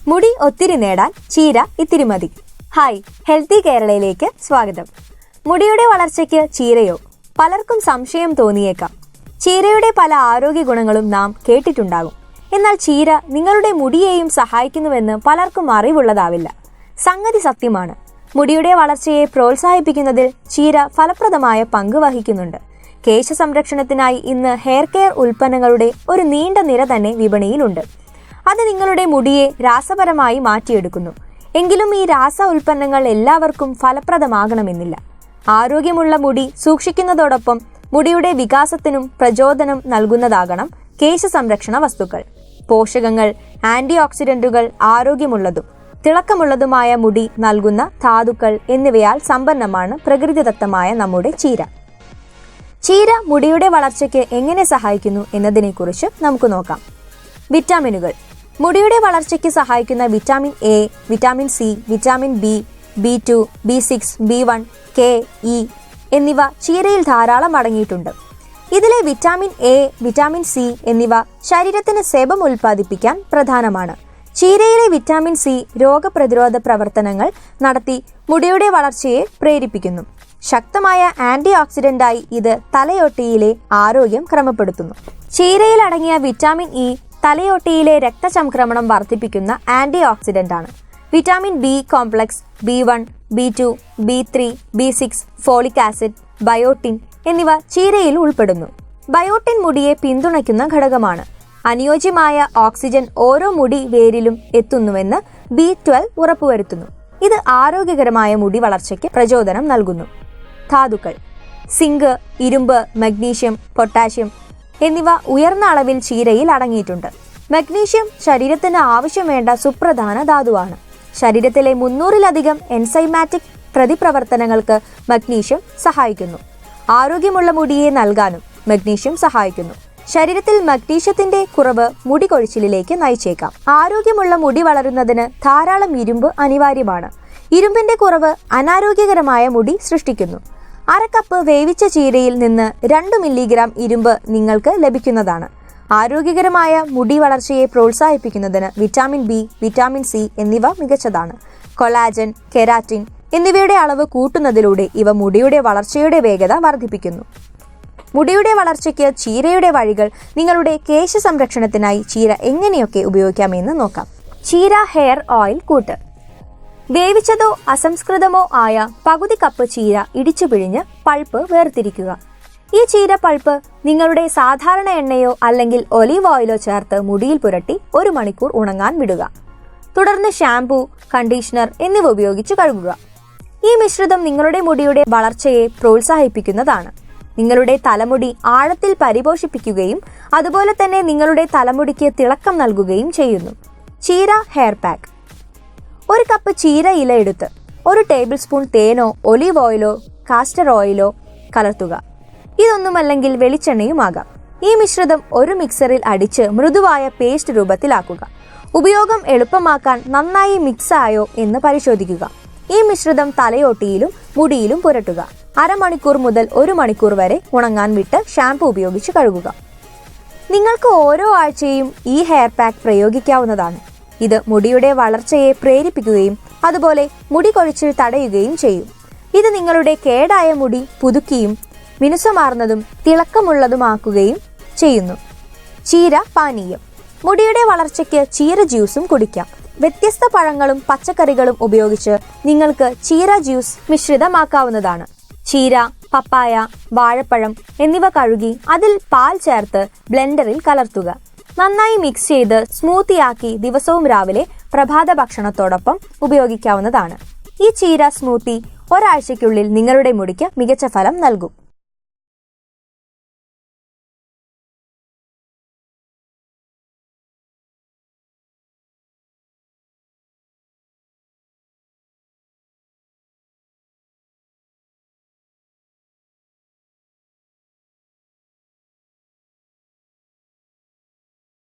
മുടി ഒത്തിരി നേടാൻ ചീര ഇത്തിരി മതി. ഹായ്, ഹെൽത്തി കേരളയിലേക്ക് സ്വാഗതം. മുടിയുടെ വളർച്ചയ്ക്ക് ചീരയോ? പലർക്കും സംശയം തോന്നിയേക്കാം. ചീരയുടെ പല ആരോഗ്യ ഗുണങ്ങളും നാം കേട്ടിട്ടുണ്ടാകും. എന്നാൽ ചീര നിങ്ങളുടെ മുടിയെയും സഹായിക്കുന്നുവെന്ന് പലർക്കും അറിവുള്ളതാവില്ല. സംഗതി സത്യമാണ്. മുടിയുടെ വളർച്ചയെ പ്രോത്സാഹിപ്പിക്കുന്നതിൽ ചീര ഫലപ്രദമായ പങ്ക് വഹിക്കുന്നുണ്ട്. കേശ സംരക്ഷണത്തിനായി ഇന്ന് ഹെയർ കെയർ ഉൽപ്പന്നങ്ങളുടെ ഒരു നീണ്ട നിര തന്നെ വിപണിയിലുണ്ട്. അത് നിങ്ങളുടെ മുടിയെ രാസപരമായി മാറ്റിയെടുക്കുന്നു. എങ്കിലും ഈ രാസ ഉൽപ്പന്നങ്ങൾ എല്ലാവർക്കും ഫലപ്രദമാകണമെന്നില്ല. ആരോഗ്യമുള്ള മുടി സൂക്ഷിക്കുന്നതോടൊപ്പം മുടിയുടെ വികാസത്തിനും പ്രചോദനം നൽകുന്നതാകണം കേശ സംരക്ഷണ വസ്തുക്കൾ. പോഷകങ്ങൾ, ആന്റി ഓക്സിഡന്റുകൾ, ആരോഗ്യമുള്ളതും തിളക്കമുള്ളതുമായ മുടി നൽകുന്ന ധാതുക്കൾ എന്നിവയാൽ സമ്പന്നമാണ് പ്രകൃതിദത്തമായ നമ്മുടെ ചീര. ചീര മുടിയുടെ വളർച്ചയ്ക്ക് എങ്ങനെ സഹായിക്കുന്നു എന്നതിനെക്കുറിച്ച് നമുക്ക് നോക്കാം. വിറ്റാമിനുകൾ. മുടിയുടെ വളർച്ചയ്ക്ക് സഹായിക്കുന്ന vitamin A, vitamin C, vitamin B, B2, B6, B1, K, E എന്നിവ ചീരയിൽ ധാരാളം അടങ്ങിയിട്ടുണ്ട്. ഇതിലെ വിറ്റാമിൻ എ, വിറ്റാമിൻ സി എന്നിവ ശരീരത്തിന് സെബം ഉൽപ്പാദിപ്പിക്കാൻ പ്രധാനമാണ്. ചീരയിലെ വിറ്റാമിൻ സി രോഗപ്രതിരോധ പ്രവർത്തനങ്ങൾ നടത്തി മുടിയുടെ വളർച്ചയെ പ്രേരിപ്പിക്കുന്നു. ശക്തമായ ആന്റി ഓക്സിഡന്റായി ഇത് തലയോട്ടിയിലെ ആരോഗ്യം ക്രമപ്പെടുത്തുന്നു. ചീരയിൽ അടങ്ങിയ വിറ്റാമിൻ ഇ തലയോട്ടിയിലെ രക്തചംക്രമണം വർദ്ധിപ്പിക്കുന്ന ആന്റി ഓക്സിഡന്റ് ആണ്. Vitamin B complex, B1, B2, B3, B6, folic acid, biotin എന്നിവ ചീരയിൽ ഉൾപ്പെടുന്നു. ബയോട്ടിൻ മുടിയെ പിന്തുണയ്ക്കുന്ന ഘടകമാണ്. അനുയോജ്യമായ ഓക്സിജൻ ഓരോ മുടി വേരിലും എത്തുന്നുവെന്ന് B12 ഉറപ്പുവരുത്തുന്നു. ഇത് ആരോഗ്യകരമായ മുടി വളർച്ചയ്ക്ക് പ്രചോദനം നൽകുന്നു. ധാതുക്കൾ. സിങ്ക്, ഇരുമ്പ്, മഗ്നീഷ്യം, പൊട്ടാഷ്യം എന്നിവ ഉയർന്ന അളവിൽ ചീരയിൽ അടങ്ങിയിട്ടുണ്ട്. മഗ്നീഷ്യം ശരീരത്തിന് ആവശ്യം വേണ്ട സുപ്രധാന ധാതുവാണ്. ശരീരത്തിലെ 300-ലധികം എൻസൈമാറ്റിക് പ്രതിപ്രവർത്തനങ്ങൾക്ക് മഗ്നീഷ്യം സഹായിക്കുന്നു. ആരോഗ്യമുള്ള മുടിയെ നൽകാനും മഗ്നീഷ്യം സഹായിക്കുന്നു. ശരീരത്തിൽ മഗ്നീഷ്യത്തിന്റെ കുറവ് മുടി കൊഴിച്ചിലിലേക്ക് നയിച്ചേക്കാം. ആരോഗ്യമുള്ള മുടി വളരുന്നതിന് ധാരാളം ഇരുമ്പ് അനിവാര്യമാണ്. ഇരുമ്പിന്റെ കുറവ് അനാരോഗ്യകരമായ മുടി സൃഷ്ടിക്കുന്നു. അര കപ്പ് വേവിച്ച ചീരയിൽ നിന്ന് 2 മില്ലിഗ്രാം ഇരുമ്പ് നിങ്ങൾക്ക് ലഭിക്കുന്നതാണ്. ആരോഗ്യകരമായ മുടി വളർച്ചയെ പ്രോത്സാഹിപ്പിക്കുന്നതിന് വിറ്റാമിൻ ബി, വിറ്റാമിൻ സി എന്നിവ മികച്ചതാണ്. കൊളാജൻ, കെരാറ്റിൻ എന്നിവയുടെ അളവ് കൂട്ടുന്നതിലൂടെ ഇവ മുടിയുടെ വളർച്ചയുടെ വേഗത വർദ്ധിപ്പിക്കുന്നു. മുടിയുടെ വളർച്ചയ്ക്ക് ചീരയുടെ വഴികൾ. നിങ്ങളുടെ കേശ സംരക്ഷണത്തിനായി ചീര എങ്ങനെയൊക്കെ ഉപയോഗിക്കാമെന്ന് നോക്കാം. ചീര ഹെയർ ഓയിൽ കൂട്ട്. വേവിച്ചതോ അസംസ്കൃതമോ ആയ പകുതി കപ്പ് ചീര ഇടിച്ചു പിഴിഞ്ഞ് പൾപ്പ് വേർതിരിക്കുക. ഈ ചീര പൾപ്പ് നിങ്ങളുടെ സാധാരണ എണ്ണയോ അല്ലെങ്കിൽ ഒലീവ് ഓയിലോ ചേർത്ത് മുടിയിൽ പുരട്ടി 1 മണിക്കൂർ ഉണങ്ങാൻ വിടുക. തുടർന്ന് ഷാംപൂ, കണ്ടീഷണർ എന്നിവ ഉപയോഗിച്ച് കഴുകുക. ഈ മിശ്രിതം നിങ്ങളുടെ മുടിയുടെ വളർച്ചയെ പ്രോത്സാഹിപ്പിക്കുന്നതാണ്. നിങ്ങളുടെ തലമുടി ആഴത്തിൽ പരിപോഷിപ്പിക്കുകയും അതുപോലെ തന്നെ നിങ്ങളുടെ തലമുടിക്ക് തിളക്കം നൽകുകയും ചെയ്യുന്നു. ചീര ഹെയർ പാക്ക്. 1 കപ്പ് ചീര ഇല എടുത്ത് 1 ടേബിൾ സ്പൂൺ തേനോ ഒലീവ് ഓയിലോ കാസ്റ്റർ ഓയിലോ കലർത്തുക. ഇതൊന്നുമല്ലെങ്കിൽ വെളിച്ചെണ്ണയുമാകാം. ഈ മിശ്രിതം ഒരു മിക്സറിൽ അടിച്ച് മൃദുവായ പേസ്റ്റ് രൂപത്തിലാക്കുക. ഉപയോഗം എളുപ്പമാക്കാൻ നന്നായി മിക്സ് ആയോ എന്ന് പരിശോധിക്കുക. ഈ മിശ്രിതം തലയോട്ടിയിലും മുടിയിലും പുരട്ടുക. അരമണിക്കൂർ മുതൽ 1 മണിക്കൂർ വരെ ഉണങ്ങാൻ വിട്ട് ഷാംപൂ ഉപയോഗിച്ച് കഴുകുക. നിങ്ങൾക്ക് ഓരോ ആഴ്ചയും ഈ ഹെയർ പാക്ക് പ്രയോഗിക്കാവുന്നതാണ്. ഇത് മുടിയുടെ വളർച്ചയെ പ്രേരിപ്പിക്കുകയും അതുപോലെ മുടി കൊഴിച്ചിൽ തടയുകയും ചെയ്യും. ഇത് നിങ്ങളുടെ കേടായ മുടി പുതുക്കിയും മിനുസമാർന്നതും തിളക്കമുള്ളതുമാക്കുകയും ചെയ്യുന്നു. ചീര പാനീയം. മുടിയുടെ വളർച്ചയ്ക്ക് ചീര ജ്യൂസും കുടിക്കാം. വ്യത്യസ്ത പഴങ്ങളും പച്ചക്കറികളും ഉപയോഗിച്ച് നിങ്ങൾക്ക് ചീര ജ്യൂസ് മിശ്രിതമാക്കാവുന്നതാണ്. ചീര, പപ്പായ, വാഴപ്പഴം എന്നിവ കഴുകി അതിൽ പാൽ ചേർത്ത് ബ്ലെൻഡറിൽ കലർത്തുക. നന്നായി മിക്സ് ചെയ്ത് സ്മൂത്തിയാക്കി ദിവസവും രാവിലെ പ്രഭാത ഭക്ഷണത്തോടൊപ്പം ഉപയോഗിക്കാവുന്നതാണ്. ഈ ചീര സ്മൂത്തി ഒരാഴ്ചയ്ക്കുള്ളിൽ നിങ്ങളുടെ മുടിക്ക് മികച്ച ഫലം നൽകും.